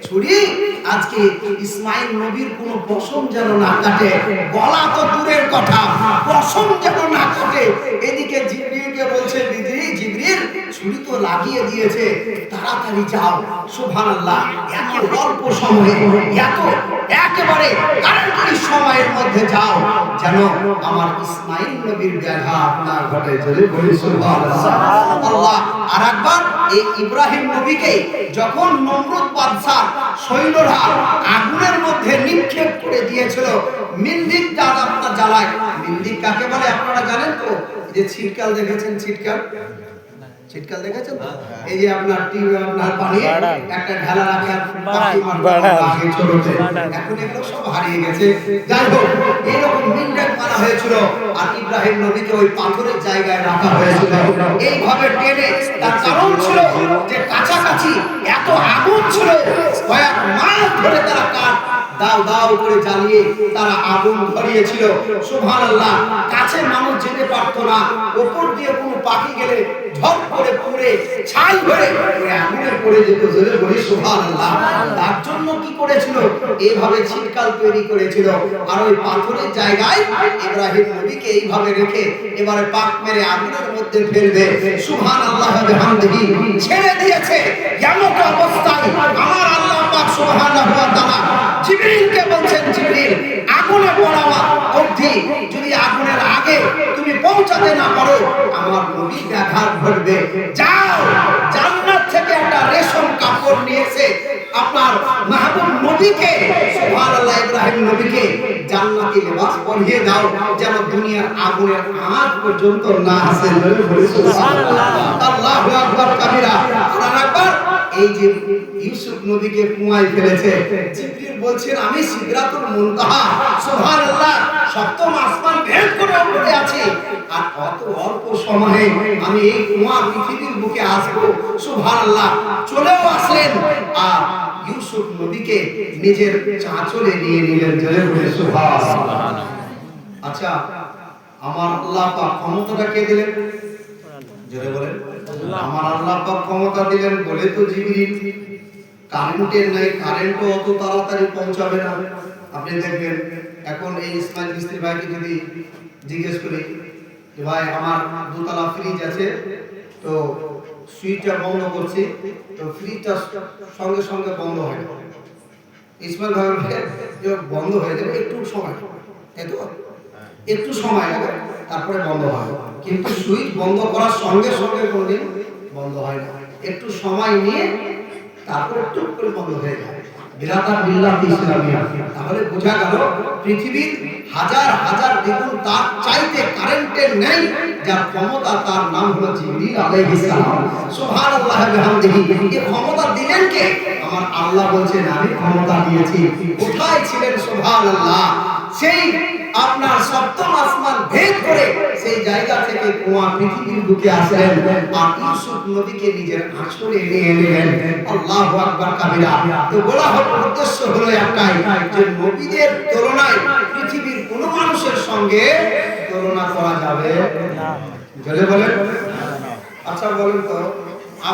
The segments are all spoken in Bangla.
ছুরি আজকে ইসমাইল নবীর কোনো পশম যেন না কাটে, গলা তো দূরের কথা, পশম যেন না কাটে। এদিকে জিবরিলকে বলছে, জিবরিল ছুরি তো লাগিয়ে দিয়েছে, তাড়াতাড়ি যাও। সুবহানাল্লাহ, এত অল্প সময়ে, এত একেবারে কারেন্টলি সময়ের মধ্যে যাও যেন আমার ইসমাইল নবীর ব্যাঘাত না ঘটে। চলে বলি সুবহানাল্লাহ। আল্লাহ আরেকবার এই ইব্রাহিম নবীকে যখন নমরুদ বাদশা সৈন্যরা আগুনের মধ্যে নিক্ষেপ করে দিয়েছিল, মিন্দিক ডাল আপনার জ্বালায়। মিন্দিক কাকে বলে আপনারা জানেন তো? যে ছিটকাল দেখেছেন, ছিটকাল ছিটকাল দেখেছেন তো? এই যে আপনার টিউব আপনার পানি একটা ঢালা রাখে আর পাখি মারা আগে ছোটতে, এখন এগুলো সব হারিয়ে গেছে। যাই হোক, এরকম মিন্দিক মারা হয়েছিল আর ইব্রাহিম নবীকে ওই পাথরের জায়গায় রাখা হয়েছিল এইভাবে টেনে। তার কারণ ছিল যে কাছাকাছি এত আগুন ছিল, কয়েক মাস ধরে তারা কাঠ দাও দাও করে জ্বালিয়ে তারা আগুন ধরিয়েছিল। সুবহানাল্লাহ, কাছে মানুষ যেতে পারতো না, উপর দিয়ে কোনো পাখি গেলে ঝপ করে পুড়ে ছাই হয়ে আগুনে পড়ে যেত। জোরে বলি সুবহানাল্লাহ। তার জন্য কি করেছিল? এইভাবে ছিটকাল তৈরি করেছিল আর ওই পাথরের জায়গায় ইব্রাহিম নবীকে এইভাবে রেখে এবারে পাক মেরে আগুনের মধ্যে ফেলবে। সুবহানাল্লাহ ওয়া বিহামদিহি ছেড়ে দিয়েছে। এমন অবস্থায় আমার আল্লাহ পাক সুবহানাহু ওয়া তাআলা জিবরিলকে বলছেন, জিবরিল আগুনে পড়াওয়া অবধি যদি আগুনের আগে তুমি পৌঁছাতে না পারো আমার নবী ব্যাঘাত ঘটবে। যাও, জান্নাত থেকে একটা রেশম কাপড় নিয়েছে আপনার মাহবুব নবীকে, সুবহানাল্লাহ, ইব্রাহিম নবীকে জান্নাতি লিবাস পরিয়ে দাও যেন দুনিয়ার আগুনের আঁচ পর্যন্ত না আসে। সুবহানাল্লাহ, আল্লাহু আকবার কাবীরা। আর একবার এই যে ইউসুফ নবীকে কুয়ায় ফেলেছে, জিবরিল বলছেন আমি সিদরাতুল মুনতাহা, সুবহানাল্লাহ, সপ্তম আসমান ভেদ করে উপরে আছি আর কত অল্প সময়ে আমি এই কুয়া পৃথিবীর বুকে আসবো। সুবহানাল্লাহ, চলেও আসলেন আর ইউসুফ নবীকে নিজের চাঁচলে নিয়ে নিলেন। জোরে বলে সুবহানাল্লাহ। আচ্ছা, আমার আল্লাহ পাক ক্ষমতাটা কে দিলেন? জোরে বলেন। আমার আল্লাহ পাক ক্ষমতা দিলেন বলে তো জিবরিল কারেন্টের নাই, কারেন্টও অত তাড়াতাড়ি পৌঁছাবে না। আপনি দেখবেন এখন এই ইসমাইল মিস্ত্রি ভাইকে যদি জিজ্ঞেস করি যে ভাই আমার দোতলা ফ্রিজ আছে, তো সুইচটা বন্ধ করছি, তো ফ্রিজটা সঙ্গে সঙ্গে বন্ধ হয় না। ইসমাইল ভাই বন্ধ হয়ে যাবে, একটু সময়, একটু সময় লাগে তারপরে বন্ধ হয়, কিন্তু সুইচ বন্ধ করার সঙ্গে সঙ্গে কোনদিন বন্ধ হয় না, একটু সময় নিয়ে তারপরে টুক করে বন্ধ হয়ে যায়। বিরাতার বিল্লাহি ইসলামিয়া। তাহলে বোঝা গেল পৃথিবীর হাজার হাজার দ্বিগুণ তার চাইতে কারেন্টের নেই যার ক্ষমতা, তার নাম হলো জিবরিল আলাইহিস সালাম। সুবহানাল্লাহ ওয়া বিহামদিহি। এই ক্ষমতা দিলেন কে? আমার আল্লাহ বলছেন আমি ক্ষমতা দিয়েছি। কোথায় ছিলেন? সুবহানাল্লাহ, সেই আপনার সপ্তম আসমান ভেদ করে সেই জায়গা থেকে কুয়া পৃথিবীর বুকে আসলেন আর ইউসুফ নবীকে নিজের আঁচলে নিয়ে নিলেন। আল্লাহু আকবার কাবীরা। তো বলা হলো উদ্দেশ্য হলো একটাই যে নবীদের তুলনায় পৃথিবীর কোন মানুষের সঙ্গে তুলনা করা যাবে না। জোরে বলেন। আচ্ছা বলেন তো,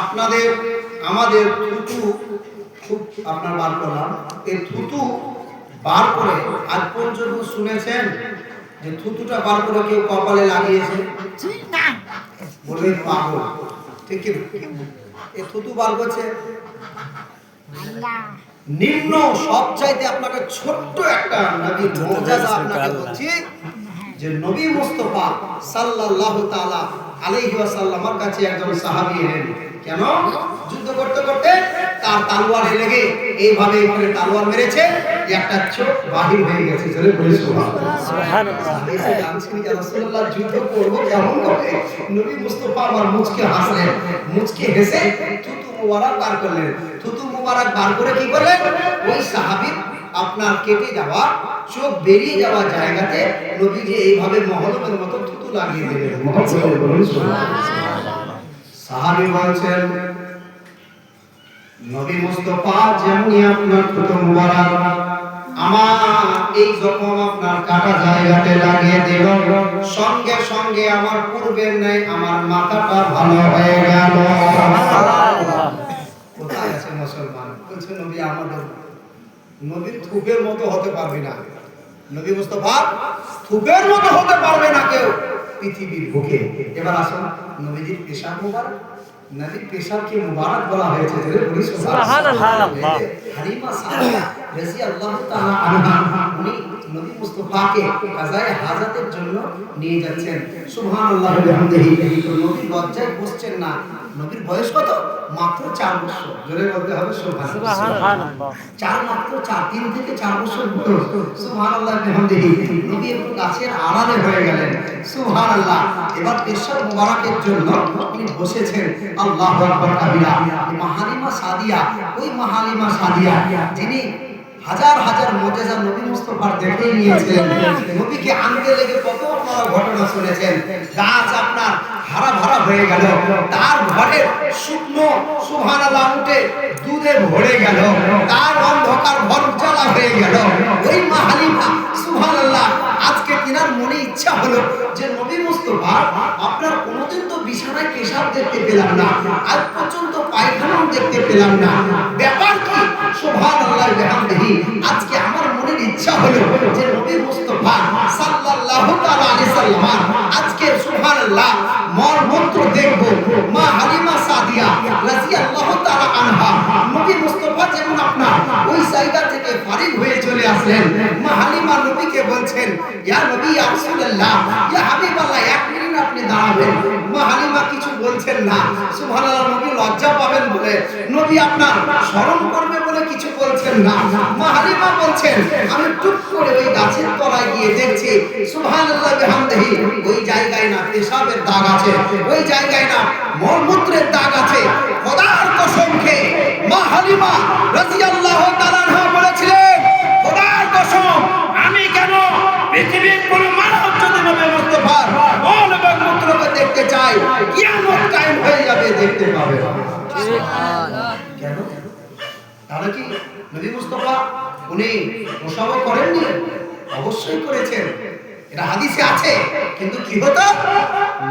আপনাদের আমাদের থুতু খুব আপনার বার করলাম, এই থুতু বার করে আজ পর্যন্ত শুনেছেন যে থুতুটা বার করে কেউ কপালে লাগিয়েছে? বলে পাগল, ঠিক কি? এই থুতু বার করছে নিম্ন সবচাইতে আপনাকে ছোট্ট একটা নবীর মুজিজা আপনাকে বলছি যে নবী মুস্তাফা সাল্লাল্লাহু তাআলা আলাইহি ওয়াসাল্লামের কাছে একজন সাহাবী এলেন। কেন? যুদ্ধ করতে করতে তার তলোয়ারে লেগে এইভাবে করে তলোয়ার মেরেছে, একটা চোখ বাহির হয়ে গেছে। জোরে বলে সুবহানাল্লাহ। এসে জানছেন যে রাসূলুল্লাহ যুদ্ধ করব কেমন করে? নবী মুস্তাফা আমার মুচকে হাসলেন, মুচকে হেসে থুতু মুবারক বার করলেন। থুতু মুবারক বার করে কি করলেন? ওই সাহাবী আপনার কেটে যাওয়া, চোখ বেরিয়ে যাওয়া জায়গাতে নবীজি এইভাবে মহলমের মতো থুতু লাগিয়ে দিলেন। মহব্বতে বলুন সুবহানাল্লাহ। সাহাবী বলছেন নবী মুস্তাফা যেমনি আপনার থুতু মুবারক আমার এই জখম আপনার কাটা জায়গাতে লাগিয়ে দিল, সঙ্গে সঙ্গে আমার পূর্বের ন্যায় আমার মাথাটা ভালো হয়ে গেল। কোথায় আছে মুসলমান? বলছে নবী আমাদের নবীর থুপের মতো হতে পারবে না, নবী মুস্তাফা থুপের মতো হতে পারবে না কেউ পৃথিবীর বুকে। এবার আসুন নবীজির পেশাব মুবারক, নবীর পেশাবকে মুবারক বলা হয়েছে যে সুবহানাল্লাহ। হালিমা সাদিয়া রাদিয়াল্লাহু তাআলা আনহা উনি নবী মুস্তাফাকে কাযায়ে হাজাতের জন্য নিয়ে যাচ্ছেন। সুবহানাল্লাহ ওয়া বিহামদিহি। নবী লজ্জায় বসছেন না। নবীর বয়স কত? মাত্র 4 বছর। জোরে বলতে হবে সুবহানাল্লাহ। 4 মাত্র 3 থেকে 4 বছর বয়স। সুবহানাল্লাহ ওয়া বিহামদিহি। নবী একটু গাছের আড়ালে হয়ে গেলেন। সুবহানাল্লাহ। এবার পেশাব মুবারকের জন্য তিনি বসেছেন। আল্লাহু আকবার কাবীরা। হালিমা সাদিয়া, ওই হালিমা সাদিয়া যিনি হাজার হাজার মুজিজা নবী মুস্তাফার দেখে নিয়েছিলেন, নবীকে আনতে লেগে কত বড় ঘটনা শুনেছেন। গাছ আপনার হারা ভরা হয়ে গেল, তার ঘরে শুকনো সুবহানাল্লাহ উঠে দুধে ভরে গেল, তার অন্ধকার ঘর উজালা হয়ে গেল। ওই মা হালিমা সুবহানাল্লাহ আজকে তিনার মনে ইচ্ছা হলো যে নবী মুস্তাফা আপনার কোনোদিন তো বিছানায় পেশাব দেখতে পেলাম না, আজ পর্যন্ত পায়খানাও দেখতে পেলাম না, ব্যাপার কি? সুবহানাল্লাহ ওয়া বিহামদিহি। আজকে আমার মনের ইচ্ছা হলো যে নবী মুস্তাফা সাল্লাল্লাহু তাআলা আলাইহি সাল্লাম আজকে সুবহানাল্লাহ মর্মন্ত্র দেখব। মা হালিমা সাদিয়া রাদিয়াল্লাহু তাআলা আনহা নবী মুস্তাফা যেমন আপনার ওই জায়গা থেকে ফারিগ হয়ে চলে আসলেন, মা হালিমা নবীকে বলছেন ইয়া নবী ইয়া রাসূলুল্লাহ ইয়া হাবিবাল্লাহ, এক মিনিট আপনি দাঁড়াবেন। মা হালিমা কিছু বলছেন না। সুবহানাল্লাহ, নবী লজ্জা পাবেন বলে, নবী আপনার শরম করবে বলে কিছু বলছেন না। মা হালিমা বলছেন আমি টুক করে ওই গাছের তলায় গিয়ে দেখছি সুবহানাল্লাহ বিহামদিহি ওই জায়গায় না পেশাবের দাগ আছে, ওই জায়গায় না মলমূত্রের দাগ আছে। খোদার কসম খেয়ে মা হালিমা রাদিয়াল্লাহু তাআলা আনহা বলেছিলেন খোদার কসম আমি কেন পৃথিবীর কোনো মানব যদি নবী মুস্তাফার মল এবং মূত্রকে দেখতে চাই, কিয়ামত কায়েম হয়ে যাবে, দেখতে পাবে। কেন? তাহলে কি নবী মুস্তাফা উনি প্রসব করেননি? অবশ্যই করেছেন, এটা হাদিসে আছে। কিন্তু কি হতো?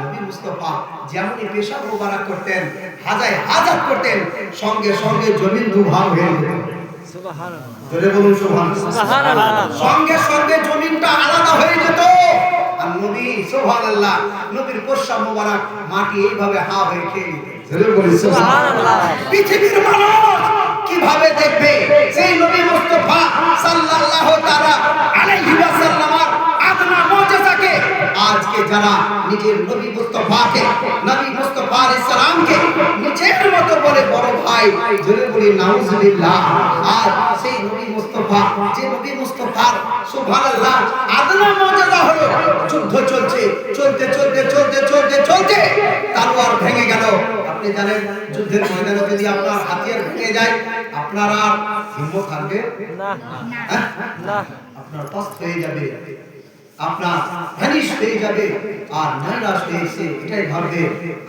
নবী মুস্তাফা যেমনই পেশাব মুবারক করতেন, হাজায় হাজাত করতেন, সঙ্গে সঙ্গে জমিন দুভাগ হয়ে যেত। সুবহানাল্লাহ, জোরে বলুন সুবহানাল্লাহ। সঙ্গে সঙ্গে জমিনটা আলাদা হয়ে যেত। আর নবী সুবহানাল্লাহ নবীর পেশাব মুবারক মাটি এইভাবে হা হয়ে খেয়ে নিতেন। জোরে বলুন সুবহানাল্লাহ। পৃথিবীর মানুষ কিভাবে দেখবে সেই নবী মুস্তাফা সাল্লাল্লাহু তাআলা আলাইহি ওয়াসাল্লাম আদনা মুজিজাকে? আজকে যারা নিজের নবী মুস্তাফাকে, নবী মুস্তাফা আলাইহিস সালামকে নিজের মতো বলে বড় ভাই, জোরে বলি নাউজুবিল্লাহ। আর সেই নবী মুস্তাফা, যে নবী মুস্তাফার সুবহানাল্লাহ আদনা মুজিজা হলো যুদ্ধ চলছে, চলতে চলতে চলতে চলতে চলতে তলোয়ার ভেঙে গেল। আপনি জানেন যুদ্ধের ময়দানে যদি আপনার হাতিয়ার ভেঙে যায় আপনার আর হিম্মত থাকবে না, না, আপনার কষ্ট হয়ে যাবে, আপনার ভ্যানিশ হয়ে যাবে, আর নৈরাশ হয়েছে এটাই ভাববে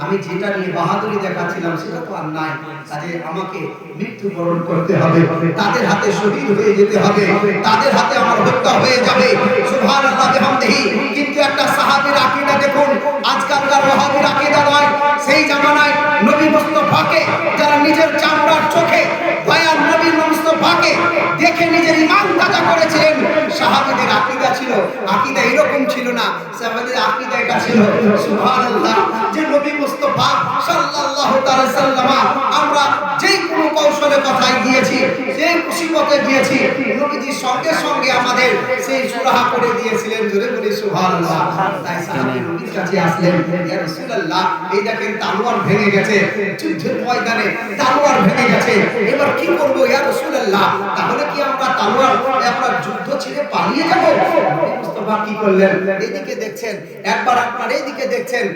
আমি যেটা নিয়ে বাহাদুরি দেখাচ্ছিলাম সেটা তো আর নাই, কাজে আমাকে মৃত্যুবরণ করতে হবে, তাদের হাতে শহীদ হয়ে যেতে হবে, তাদের হাতে আমার হত্যা হয়ে যাবে। সুবহানাল্লাহ বিহামদিহি। কিন্তু একটা সাহাবীর আকীদা দেখুন, আজকালকার ওয়াহাবীর আকীদা নয়। সেই জামানায় নবী মুস্তাফাকে যারা নিজের চামড়ার চোখে দয়ার নবী মুস্তাফাকে দেখে নিজের ঈমান তাজা করেছিলেন, সাহাবীদের আকীদা ছিল, আকীদা এরকম ছিল না। সাহাবীদের আকীদা এটা ছিল সুবহানাল্লাহ যে নবী মুস্তাফা সাল্লাল্লাহু তাআলা সাল্লাম আমরা যেই কোনো কৌশলে কথাই দিয়েছি, যেই মুসিবতে দিয়েছি, নবীজি সঙ্গে সঙ্গে আমাদের সেই সুরাহা করে দিয়েছিলেন। জোরে বলি সুবহানাল্লাহ। তাই সাহাবী নবীর কাছে আসলেন, ইয়া রাসূলুল্লাহ এই দেখেন তলোয়ার ভেঙে গেছে, যুদ্ধের ময়দানে তলোয়ার ভেঙে গেছে, এবার কি করব ইয়া রাসূলুল্লাহ? তাহলে কি আমরা তলোয়ার আমরা যুদ্ধ ছেড়ে পালিয়ে যাব? নবী মুস্তাফা কি করলেন? এইদিকে দেখছেন, একবার আপনার এইদিকে দেখছেন,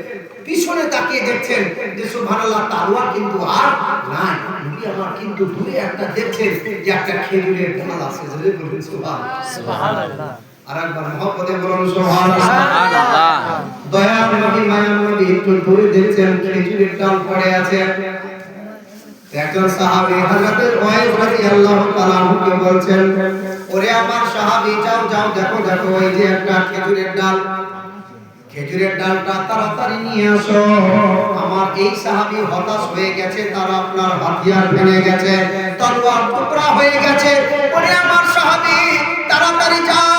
পিছনে তাকিয়ে দেখছেন যে সুবহানাল্লাহ তলোয়ার কিন্তু আর নাই। নবী আমার কিন্তু দূরে একটা দেখছেন যে একটা খেজুরের ডাল আছে। জোরে বলুন সুবহানাল্লাহ। আরেকবার মহব্বতে বলুন সুবহানাল্লাহ। দয়ার নবী মায়ার নবী একটু দূরে দেখছেন খেজুরের ডাল পড়ে আছে। একজন সাহাবী হযরত ওয়াইস রাদিয়াল্লাহু তাআলা আনহুকে বলছেন, ওরে আমার সাহাবী যাও যাও দেখো দেখো ওই যে একটা খেজুরের ডাল, খেজুরের ডালটা তাড়াতাড়ি নিয়ে আসো। আমার এই সাহাবী হতাশ হয়ে গেছে, তারা আপনার হাতিয়ার ভেঙে গেছে, তলোয়ার টুকরা হয়ে গেছে। পরে আমার সাহাবী তাড়াতাড়ি যাও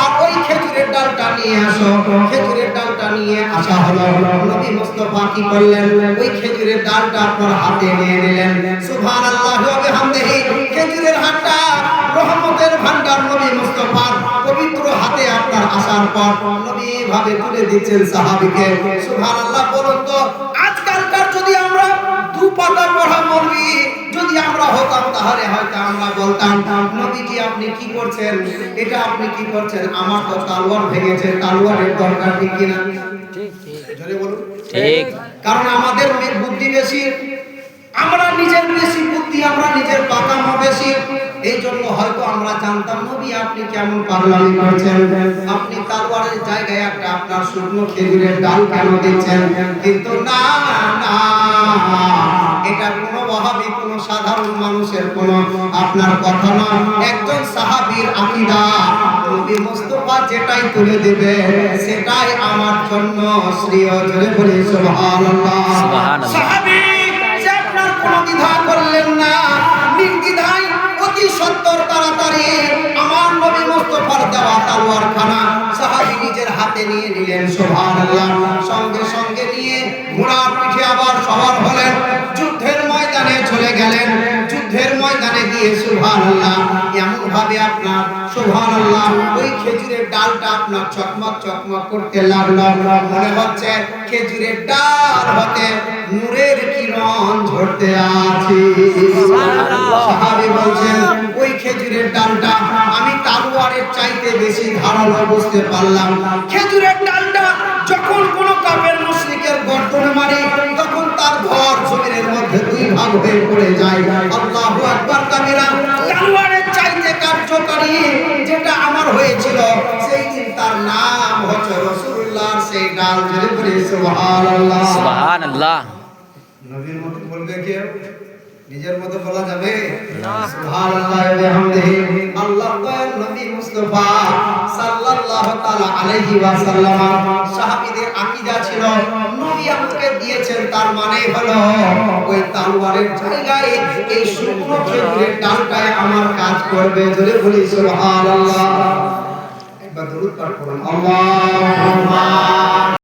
আর ওই খেজুরের ডালটা নিয়ে আসো। খেজুরের ডালটা নিয়ে আসা হলো। নবী মুস্তাফা কি করলেন? ওই খেজুরের ডালটা আপনার হাতে নিয়ে নিলেন। সুবহানাল্লাহি ওয়া বিহামদিহি। খেজুরের হাতটা রহমতের ভান্ডার নবী মুস্তাফার পবিত্র হাতে আপনার আসার পর নবী ভাবে তুলে দিচ্ছেন সাহাবীকে। সুবহানাল্লাহ। বলুন তো আজকালকার যদি আমরা দু পাতা পড়া মৌলবি যদি আমরা হতাম, তাহলে হয়তো আমরা বলতাম, নবীজি আপনি কি করছেন? এটা আপনি কি করছেন? আমার তো তলোয়ার ভেঙেছে, তলোয়ারের দরকার ঠিক কিনা? ঠিক ঠিক, জোরে বলুন ঠিক। কারণ আমাদের বুদ্ধি বেশি, আমরা নিজের বেশি বুদ্ধি, আমরা নিজের পাকামো বেশি। এই জন্য হয়তো আমরা জানতাম নবী আপনি কেমন পাগলামি করছেন, আপনি তলোয়ারের জায়গায় একটা আপনার শুকনো খেজুরের ডাল কেন দিচ্ছেন? কিন্তু না না, এটা কোনো ওয়াহাবি, কোনো সাধারণ মানুষের কোনো আপনার কথা না, একজন সাহাবীর আকীদা। নবী মুস্তাফা যেটাই তুলে দেবে সেটাই আমার জন্য শ্রেয়। জোরে বলি সুবহানাল্লাহ। সাহাবী যে আপনার কোনো দ্বিধা করলেন না, নির্দ্বিধায় অতি সত্তর তাড়াতাড়ি আমার নবী মুস্তাফার দেওয়া তলোয়ার খানা সাহাবী নিজের হাতে নিয়ে নিলেন। সুবহানাল্লাহ। সঙ্গে সঙ্গে নিয়ে ঘোড়ার পিঠে আবার সওয়ার হলেন, যুদ্ধের ময়দানে চলে গেলেন। যুদ্ধের ময়দানে গিয়ে সুবহানাল্লাহ এমন ভাবে আপনার সুবহানাল্লাহ ওই খেজুরের ডালটা আপনার চকমক চকমক করতে লাগলো। মনে হচ্ছে খেজুরের ডাল হতে নূরের কিরণ ঝরতে আছে। সাহাবী বলছেন ওই খেজুরের ডালটা আমি তলোয়ারের চাইতে বেশি ধারালো বুঝতে পারলাম। খেজুরের ডালটা যখন কোন কাফের মুশরিকের গর্দনে মারে তখন তার ঘর জমিনের মধ্যে দুই ভাগ হয়ে পড়ে যায়। আল্লাহু আকবার কাবীরা। তলোয়ারের চাইতে কার্যকরী যেটা আমার হয়েছিল সেই দিন তার নাম হচ্ছে রাসূলুল্লাহর সেই ডাল। জোরে বলি সুবহানাল্লাহ। সুবহানাল্লাহ। নবীর মতো বলবে কেউ? নিজের মতো বলা যাবে না। সুবহানাল্লাহি ওয়া বিহামদিহি। আল্লাহর দয়ার নবী মুস্তাফা সাল্লাল্লাহু তাআলা আলাইহি ওয়াসাল্লাম সাহাবীদের আকীদা ছিল নবী আমাকে দিয়েছেন, তার মানে হলো ওই তলোয়ারের জায়গায় এই শুকনো খেজুরের ডালটায় আমার কাজ করবে। জোরে বলি সুবহানাল্লাহ। একবার দরুদ পাঠ করুন। আল্লাহুম্মা